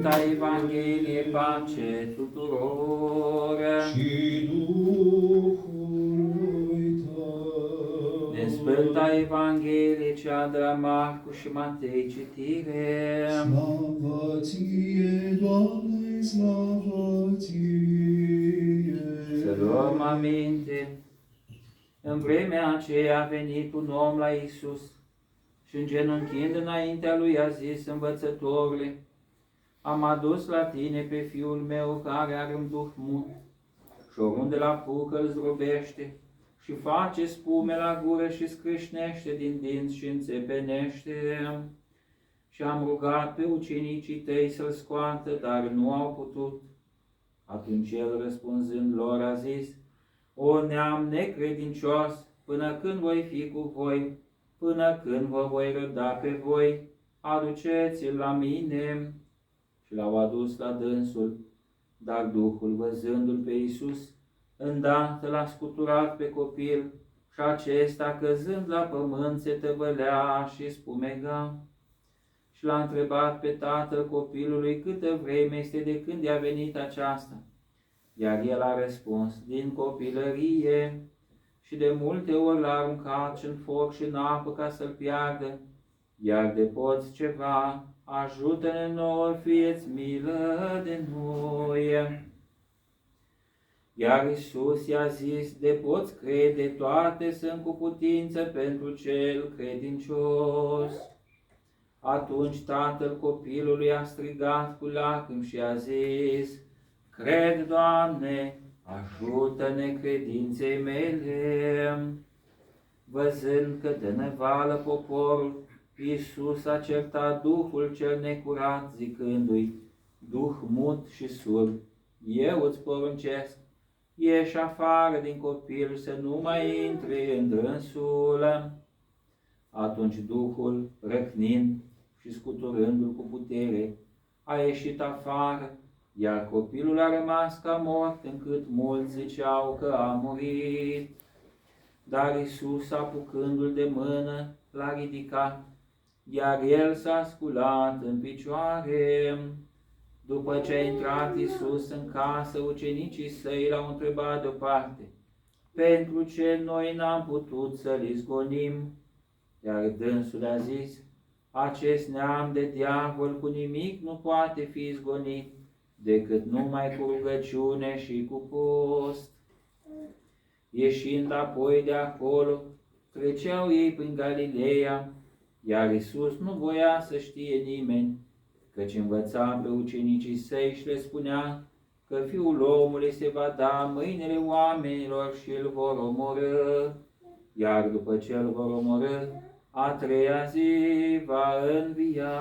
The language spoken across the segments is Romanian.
Sfânta Evanghelie, pace tuturor. Și Duhului tău. Din Sfânta Evanghelie, cea de la Marcu și Matei, citire. Slavă ție, Doamne, slavă ție. Să luăm aminte. În vremea aceea a venit un om la Iisus și îngenunchind înaintea lui a zis: Învățătorule, am adus la tine pe fiul meu care are un duh mut și oriunde la apucă îl zdrobește și face spume la gură și scrâșnește din dinți și înțepenește. Și am rugat pe ucenicii tăi să-l scoată, dar nu au putut. Atunci el, răspunzând lor, a zis: O neam necredincios, până când voi fi cu voi, până când vă voi răda pe voi, aduceți-l la mine. Și l-au adus la dânsul, dar Duhul, văzându-l pe Iisus, îndată l-a scuturat pe copil și acesta, căzând la pământ, se tăvălea și spumega. Și l-a întrebat pe tatăl copilului câtă vreme este de când i-a venit aceasta. Iar el a răspuns: din copilărie, și de multe ori l-a aruncat și în foc și în apă ca să-l piardă. Iar de poți ceva, ajută-ne nouă, fie-ți milă de noi. Iar Iisus i-a zis: de poți crede, toate sunt cu putință pentru cel credincios. Atunci tatăl copilului a strigat cu lacrimi și a zis: Cred, Doamne, ajută-ne credinței mele. Văzând că de nevală poporul, Iisus a certat duhul cel necurat, zicându-i: Duh mut și surd, eu îți poruncesc, ieși afară din copil să nu mai intri în dânsul. Atunci Duhul, răcnind și scuturându-l cu putere, a ieșit afară, iar copilul a rămas ca mort, încât mulți ziceau că a murit. Dar Iisus, apucându-l de mână, l-a ridicat, iar el s-a sculat în picioare. După ce a intrat Iisus în casă, ucenicii săi l-au întrebat deoparte: pentru ce noi n-am putut să-l izgonim? Iar dânsul a zis: acest neam de diavol cu nimic nu poate fi izgonit, decât numai cu rugăciune și cu post. Ieșind apoi de acolo, treceau ei prin Galileea, iar Iisus nu voia să știe nimeni, căci învăța pe ucenicii săi și le spunea că Fiul omului se va da în mâinile oamenilor și îl vor omorâ, iar după ce îl vor omorâ, a treia zi va învia.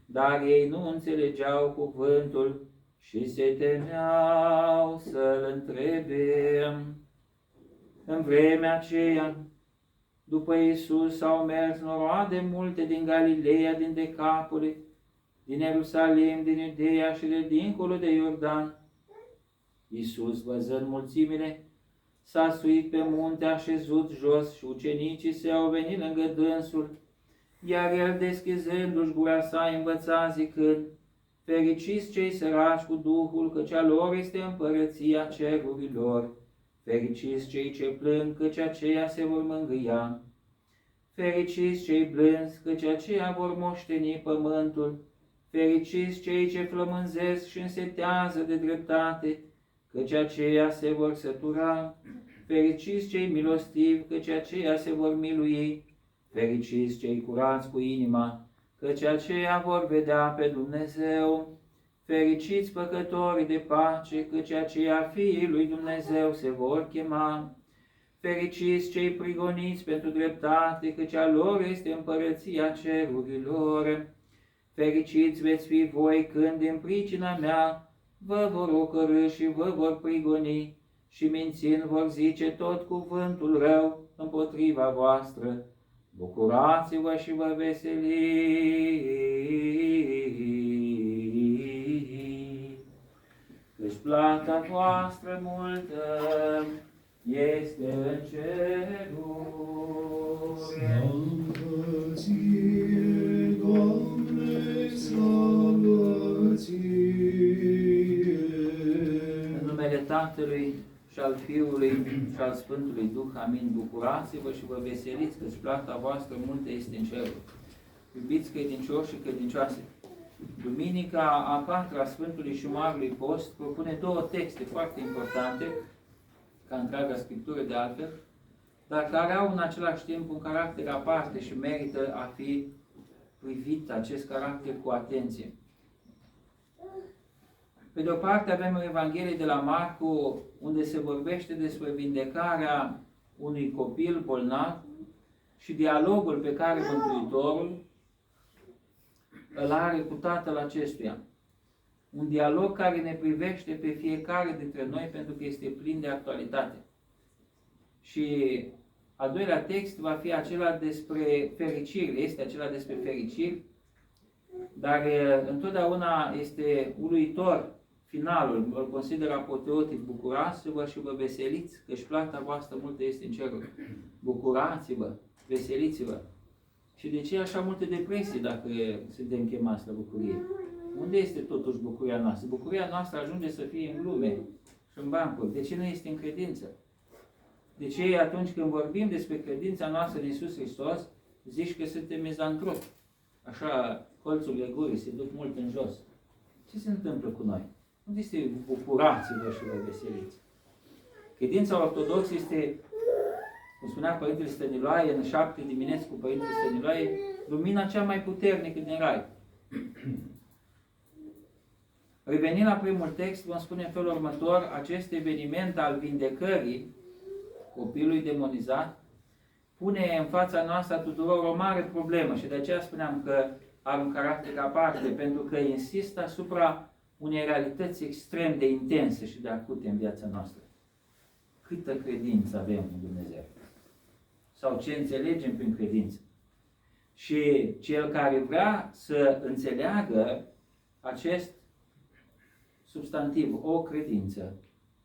Dar ei nu înțelegeau cuvântul și se temeau să-l întrebe. În vremea aceea, după Iisus, au mers noroade multe din Galileea, din Decapole, din Ierusalim, din Iudeea și de dincolo de Iordan. Iisus, văzând mulțimile, s-a suit pe munte, așezut jos și ucenicii săi au venit lângă dânsul, iar el, deschizându-și gura sa, învăța zicând: fericiți cei săraci cu Duhul, căci a lor este împărăția cerurilor. Fericiți cei ce plâng, căci aceia se vor mângâia. Fericiți cei blânzi, căci aceia vor moșteni pământul. Fericiți cei ce flămânzesc și însetează de dreptate, căci aceia se vor sătura. Fericiți cei milostivi, căci aceia se vor milui. Fericiți cei curați cu inima, căci aceia vor vedea pe Dumnezeu. Fericiți păcătorii de pace, căci aceia fiii lui Dumnezeu se vor chema. Fericiți cei prigoniți pentru dreptate, căci a lor este împărăția cerurilor. Fericiți veți fi voi când din pricina mea vă vor ocărî și vă vor prigoni și mințind vor zice tot cuvântul rău împotriva voastră. Bucurați-vă și vă veseliți, căci plata voastră multă este în ceruri. Slavă ție, Doamne, slavă Tatălui și al Fiului și al Sfântului Duh. Amin. Bucurați-vă și vă veseliți, că plata voastră multă este în ceruri. Iubiți credincioși și credincioase, Duminica a patra a Sfântului și Marului Post propune două texte foarte importante, ca întreaga Scriptură de altfel, dar care au în același timp un caracter aparte și merită a fi privit acest caracter cu atenție. Pe de o parte avem Evanghelie de la Marcu, unde se vorbește despre vindecarea unui copil bolnav și dialogul pe care Mântuitorul îl are cu tatăl acestuia. Un dialog care ne privește pe fiecare dintre noi pentru că este plin de actualitate. Și al doilea text va fi acela despre fericiri, este acela despre fericiri, dar întotdeauna este uluitor finalul, îl consider apoteotic. Bucurați-vă și vă veseliți, căci plata voastră multă este în ceruri. Bucurați-vă, veseliți-vă. Și de ce așa multe depresii dacă suntem chemați la bucurie? Unde este totuși bucuria noastră? Bucuria noastră ajunge să fie în glume și în bancuri. De ce nu este în credință? De ce atunci când vorbim despre credința noastră în Iisus Hristos, zici că suntem mizantropi? Așa, colțurile gurii se duc mult în jos. Ce se întâmplă cu noi? Unde este bucurați-vă și vă veseliți? Credința ortodoxă este, cum spunea Părintele Stăniloae, în 7 dimineți cu Părintele Stăniloae, lumina cea mai puternică din rai. Revenind la primul text, vom spune în felul următor: acest eveniment al vindecării copilului demonizat pune în fața noastră tuturor o mare problemă și de aceea spuneam că are un caracter aparte, pentru că insistă asupra unei realități extrem de intense și de acute în viața noastră. Câtă credință avem în Dumnezeu? Sau ce înțelegem prin credință? Și cel care vrea să înțeleagă acest substantiv, o credință,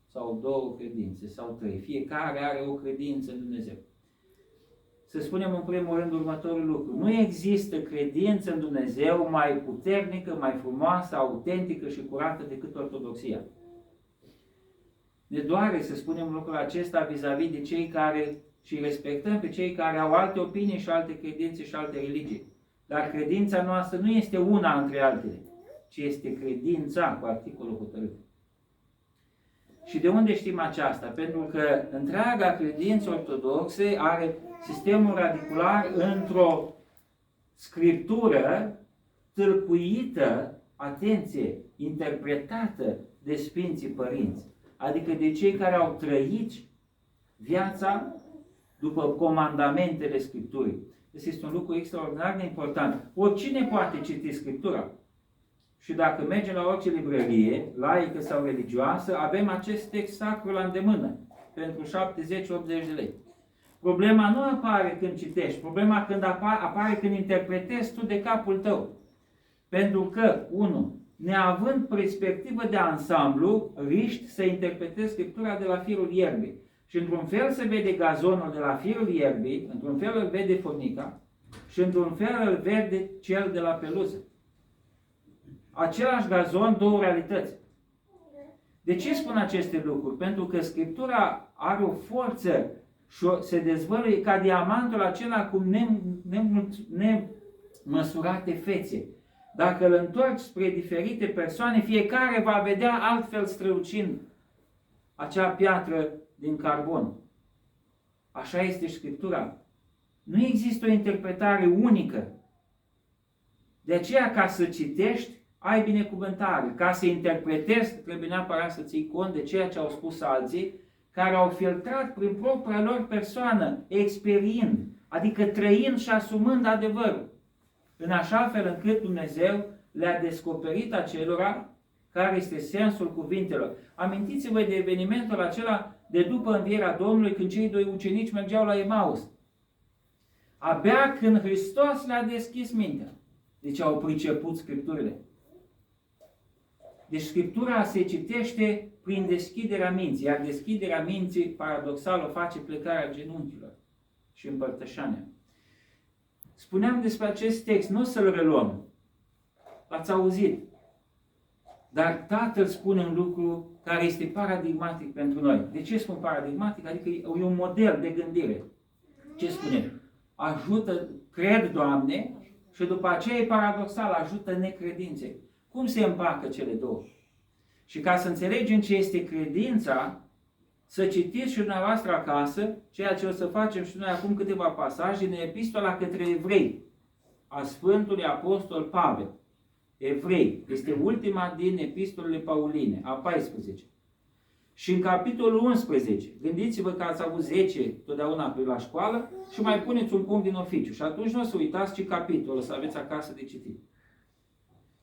sau două credințe, sau trei, fiecare are o credință în Dumnezeu. Să spunem în primul rând următorul lucru: nu există credință în Dumnezeu mai puternică, mai frumoasă, autentică și curată decât ortodoxia. Ne doare să spunem lucrul acesta vis-a-vis de cei care, și respectăm pe cei care au alte opinii și alte credințe și alte religii. Dar credința noastră nu este una între altele, ci este credința cu articolul hotărât. Și de unde știm aceasta? Pentru că întreaga credință ortodoxă are sistemul radicular într-o scriptură tâlcuită, atenție, interpretată de Sfinții Părinți, adică de cei care au trăit viața după comandamentele Scripturii. Este un lucru extraordinar de important. Oricine poate citi Scriptura. Și dacă mergem la orice librărie, laică sau religioasă, avem acest text sacru la îndemână, pentru 70-80 de lei. Problema nu apare când citești, problema când apare când interpretezi tu de capul tău. Pentru că, 1. Neavând perspectivă de ansamblu, riști să interpretezi Scriptura de la firul ierbii. Și într-un fel se vede gazonul de la firul ierbii, într-un fel îl vede furnica și într-un fel îl vede cel de la peluză. Același gazon, două realități. De ce spun aceste lucruri? Pentru că Scriptura are o forță și se dezvăluie ca diamantul acela cu nemăsurate fețe. Dacă îl întorci spre diferite persoane, fiecare va vedea altfel strălucind acea piatră din carbon. Așa este Scriptura. Nu există o interpretare unică. De aceea, ca să citești, ai binecuvântare. Ca să interpretezi, trebuie neapărat să ții cont de ceea ce au spus alții, care au filtrat prin propria lor persoană, experiind, adică trăind și asumând adevărul, în așa fel încât Dumnezeu le-a descoperit acelora care este sensul cuvintelor. Amintiți-vă de evenimentul acela de după învierea Domnului, când cei doi ucenici mergeau la Emaus. Abia când Hristos le-a deschis mintea. Deci au priceput Scripturile. Deci Scriptura se citește prin deschiderea minții, iar deschiderea minții, paradoxal, o face plecarea genunchilor și împărtășania. Spuneam despre acest text, nu să-l reluăm. Ați auzit. Dar Tatăl spune un lucru care este paradigmatic pentru noi. De ce spun paradigmatic? Adică e un model de gândire. Ce spune? Ajută, cred, Doamne, și după aceea e paradoxal, ajută necredinței. Cum se împacă cele două? Și ca să înțelegem ce este credința, să citiți și dumneavoastră acasă ceea ce o să facem și noi acum câteva pasaje din Epistola către Evrei, a Sfântului Apostol Pavel. Evrei, este ultima din epistolele pauline, a 14. Și în capitolul 11, gândiți-vă că ați avut 10 totdeauna pe la școală și mai puneți un punct din oficiu. Și atunci nu o să uitați ce capitol, o să aveți acasă de citit.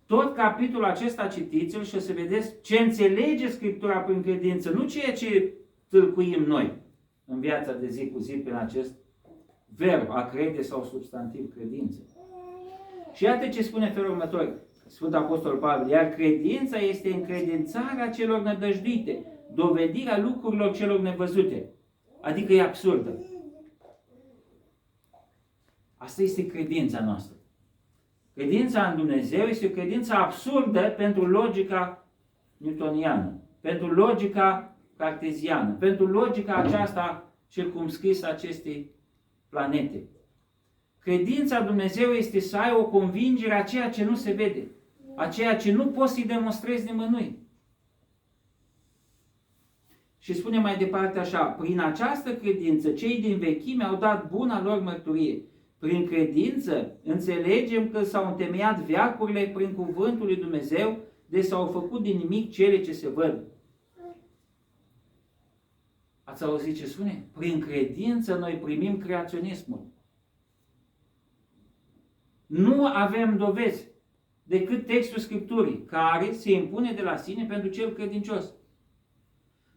Tot capitolul acesta citiți-l și o să vedeți ce înțelege Scriptura prin credință, nu ceea ce tâlcuim noi în viața de zi cu zi prin acest verb, a crede sau substantiv credință. Și iată ce spune felul următor Sfântul Apostol Pavel: iar credința este încredințarea celor nădăjduite, dovedirea lucrurilor celor nevăzute. Adică e absurdă. Asta este credința noastră. Credința în Dumnezeu este o credință absurdă pentru logica newtoniană, pentru logica carteziană, pentru logica aceasta circumscrisă acestei planete. Credința în Dumnezeu este să ai o convingere a ceea ce nu se vede, a ceea ce nu poți să-i demonstrezi nimănui. Și spune mai departe așa: prin această credință cei din vechime au dat buna lor mărturie. Prin credință înțelegem că s-au întemeiat veacurile prin cuvântul lui Dumnezeu, de s-au făcut din nimic cele ce se văd. Ați auzit ce spune? Prin credință noi primim creaționismul. Nu avem dovezi decât textul Scripturii, care se impune de la sine pentru cel credincios.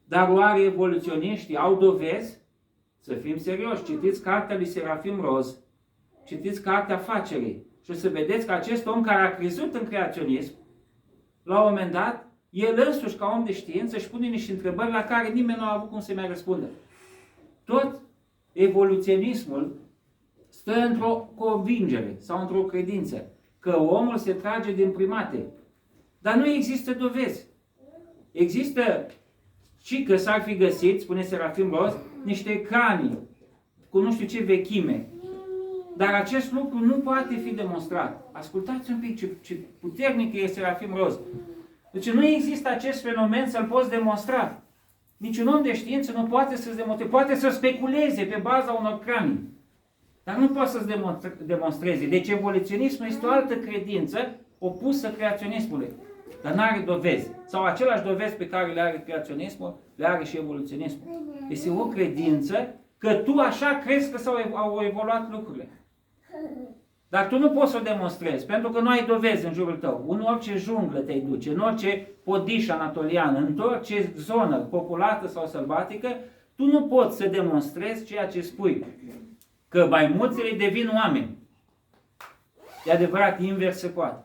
Dar oare evoluționiștii au dovezi? Să fim serioși, citiți cartea lui Serafim Roz, citiți cartea Facerii și o să vedeți că acest om care a crezut în creaționism, la un moment dat, el însuși, ca om de știință, își pune niște întrebări la care nimeni nu a avut cum să mai răspundă. Tot evoluționismul stă într-o convingere sau într-o credință că omul se trage din primate. Dar nu există dovezi. Există și că s-ar fi găsit, spune Serafim Roz, niște cranii cu nu știu ce vechime. Dar acest lucru nu poate fi demonstrat. Ascultați un pic ce puternic e Serafim Roz. Deci nu există acest fenomen să-l poți demonstra. Niciun om de știință nu poate să-ți demonstreze. Poate să speculeze pe baza unor cranii. Dar nu poate să-ți demonstreze. Deci evoluționismul este o altă credință opusă creaționismului. Dar nu are dovezi. Sau aceleași dovezi pe care le are creaționismul, le are și evoluționismul. Este o credință că tu așa crezi că au evoluat lucrurile. Dar tu nu poți să o demonstrezi, pentru că nu ai dovezi în jurul tău. În orice junglă te duce, în orice podiș anatoliană, în orice zonă populată sau sălbatică, tu nu poți să demonstrezi ceea ce spui. Că maimuțele devin oameni. E adevărat, invers se poate.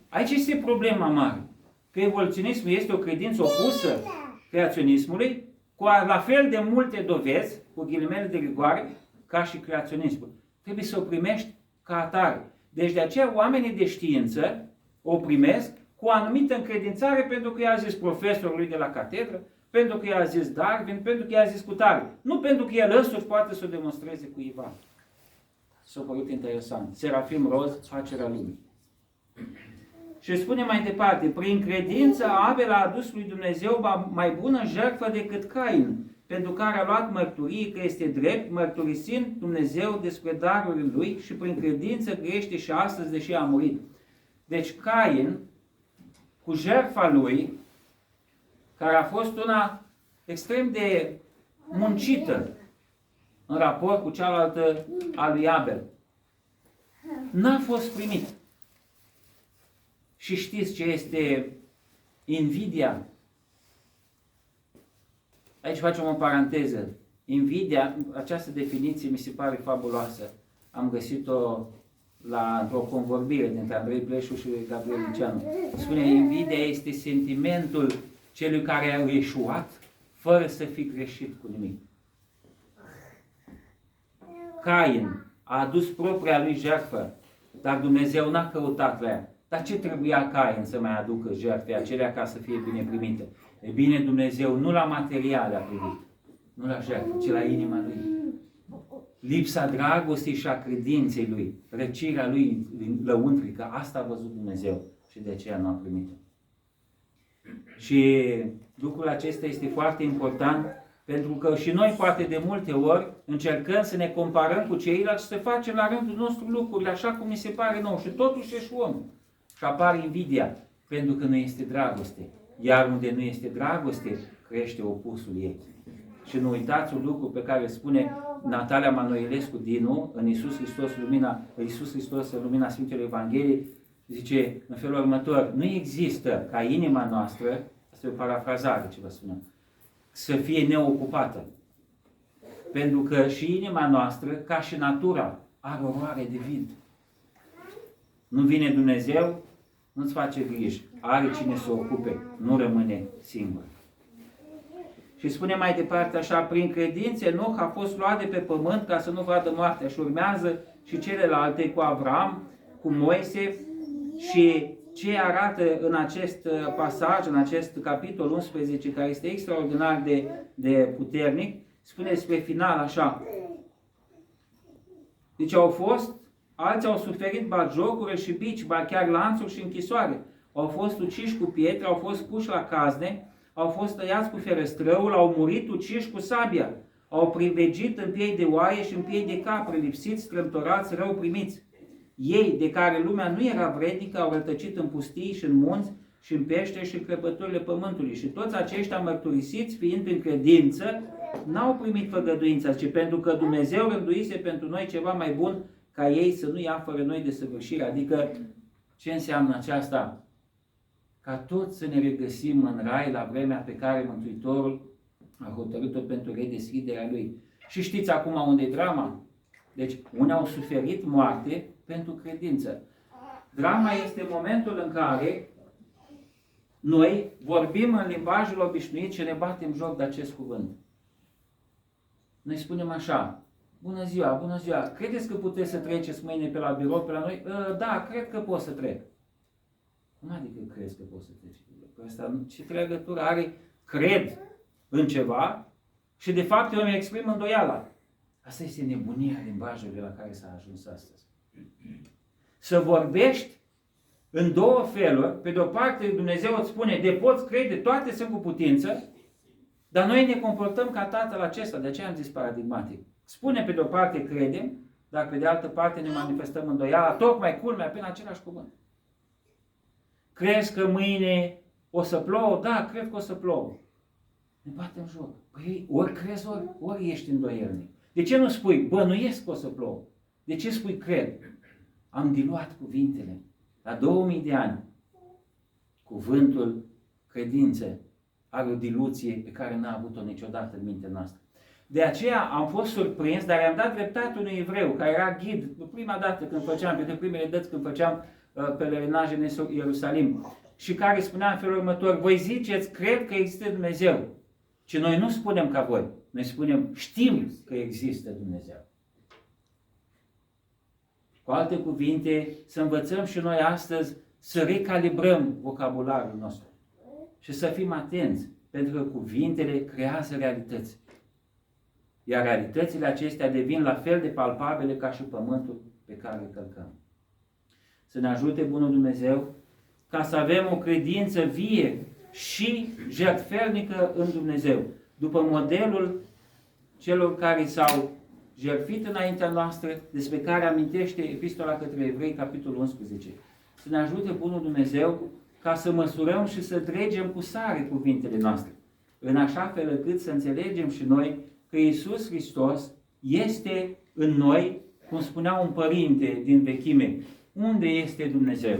Aici este problema mare. Că evoluționismul este o credință opusă creaționismului, cu la fel de multe dovezi, cu ghilimele de rigoare, ca și creaționismul. Trebuie să o primești ca atare. Deci de aceea oamenii de știință o primesc cu o anumită încredințare, pentru că i-a zis profesorul lui de la catedră, pentru că i-a zis Darwin, pentru că i-a zis cutare. Nu pentru că el însuși poate să o demonstreze cuiva. S-a părut interesant. Serafim Roz, Facerea lumii. Și spune mai departe: prin credință Abel a adus lui Dumnezeu mai bună jertfă decât Cain, pentru care a luat mărturie că este drept, mărturisind Dumnezeu despre darurile lui, și prin credință grăiește și astăzi, deși a murit. Deci Cain, cu jertfa lui, care a fost una extrem de muncită în raport cu cealaltă a lui Abel, n-a fost primit. Și știți ce este invidia? Aici facem o paranteză. Invidia, această definiție mi se pare fabuloasă. Am găsit-o într-o convorbire dintre Andrei Pleșu și Gabriel Liceanu. Spune: invidia este sentimentul celui care a eșuat fără să fi greșit cu nimic. Cain a adus propria lui jertfă, dar Dumnezeu n-a căutat la ea. Dar ce trebuia Cain să mai aducă jertfe acelea ca să fie bine primite? E bine, Dumnezeu nu la materiale a privit, nu la jertfe, ci la inima lui. Lipsa dragostei și a credinței lui, răcirea lui lăuntrică, asta a văzut Dumnezeu și de aceea nu a primit-o. Și lucrul acesta este foarte important, pentru că și noi poate de multe ori încercăm să ne comparăm cu ceilalți și să facem la rândul nostru lucrurile așa cum ni se pare nou și totuși eșuăm. Și apare invidia, pentru că nu este dragoste. Iar unde nu este dragoste, crește opusul ei. Și nu uitați un lucru pe care spune Natalia Manoilescu Dinu în Iisus Hristos în lumina Sfintelor Evangheliei, zice în felul următor: nu există ca inima noastră, asta e o parafrazare ce vă spunem, să fie neocupată. Pentru că și inima noastră, ca și natura, are oroare de vid. Nu vine Dumnezeu, nu-ți face griji, are cine să o ocupe, nu rămâne singur. Și spune mai departe așa: prin credință Enoch a fost luat de pe pământ ca să nu vadă moartea. Și urmează și celelalte cu Avram, cu Moise. Și ce arată în acest pasaj, în acest capitol 11, care este extraordinar de puternic, spune spre final așa: deci alții au suferit batjocură și bici, ba chiar lanțuri și închisoare. Au fost uciși cu pietre, au fost puși la cazne, au fost tăiați cu ferăstrăul, au murit uciși cu sabia, au privegit în piei de oaie și în piei de capră, lipsiți, strâmtorați, rău primiți. Ei, de care lumea nu era vrednică, au rătăcit în pustii și în munți și în peșteri și în crăpăturile pământului. Și toți aceștia mărturisiți, fiind prin credință, n-au primit făgăduința, ci pentru că Dumnezeu rânduise pentru noi ceva mai bun, ca ei să nu ia fără noi de săvârșire. Adică, ce înseamnă aceasta? Ca toți să ne regăsim în rai la vremea pe care Mântuitorul a hotărât-o pentru redeschiderea Lui. Și știți acum unde e drama? Deci, unii au suferit moarte pentru credință. Drama este momentul în care noi vorbim în limbajul obișnuit și ne batem joc de acest cuvânt. Noi spunem așa: bună ziua, bună ziua, credeți că puteți să treceți mâine pe la birou, pe la noi? Da, cred că pot să trec. Cum adică crezi că poți să treci? Că asta ce legătură are cred în ceva și de fapt eu îmi exprim îndoiala. Asta este nebunia limbajului la care s-a ajuns astăzi. Să vorbești în două feluri. Pe de o parte Dumnezeu îți spune: de poți crede, toate sunt cu putință, dar noi ne comportăm ca tatăl acesta, de aceea am zis paradigmatic. Spune pe de o parte credem, dar pe de altă parte ne manifestăm îndoiala, tocmai culmea, prin același cuvânt. Crezi că mâine o să plouă? Da, cred că o să plouă. Ne batem joc. Păi ori crezi, ori ești îndoielnic. De ce nu spui bănuiesc că o să plouă? De ce spui cred? Am diluat cuvintele. La 2000 de ani, cuvântul credință are o diluție pe care n-a avut-o niciodată în mintea noastră. De aceea am fost surprins, dar i-am dat dreptate unui evreu care era ghid prima dată când făceam, pentru primele dăți când făceam pelerinaj în Ierusalim, și care spunea în felul următor: voi ziceți, cred că există Dumnezeu. Și noi nu spunem ca voi, noi spunem, știm că există Dumnezeu. Cu alte cuvinte, să învățăm și noi astăzi să recalibrăm vocabularul nostru și să fim atenți, pentru că cuvintele creează realități. Iar realitățile acestea devin la fel de palpabile ca și pământul pe care îl călcăm. Să ne ajute Bunul Dumnezeu ca să avem o credință vie și jertfelnică în Dumnezeu, după modelul celor care s-au jertfit înaintea noastră, despre care amintește Epistola către Evrei, capitolul 11. Să ne ajute Bunul Dumnezeu ca să măsurăm și să dregem cu sare cuvintele noastre, în așa fel încât să înțelegem și noi că Iisus Hristos este în noi, cum spunea un părinte din vechime: unde este Dumnezeu?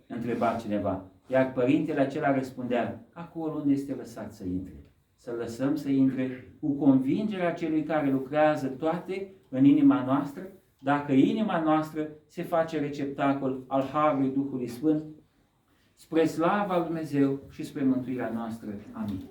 Întreba cineva. Iar părintele acela răspundea: acolo unde este lăsat să intre. Să lăsăm să intre cu convingerea celui care lucrează toate în inima noastră, dacă inima noastră se face receptacol al Harului Duhului Sfânt, spre slava lui Dumnezeu și spre mântuirea noastră. Amin.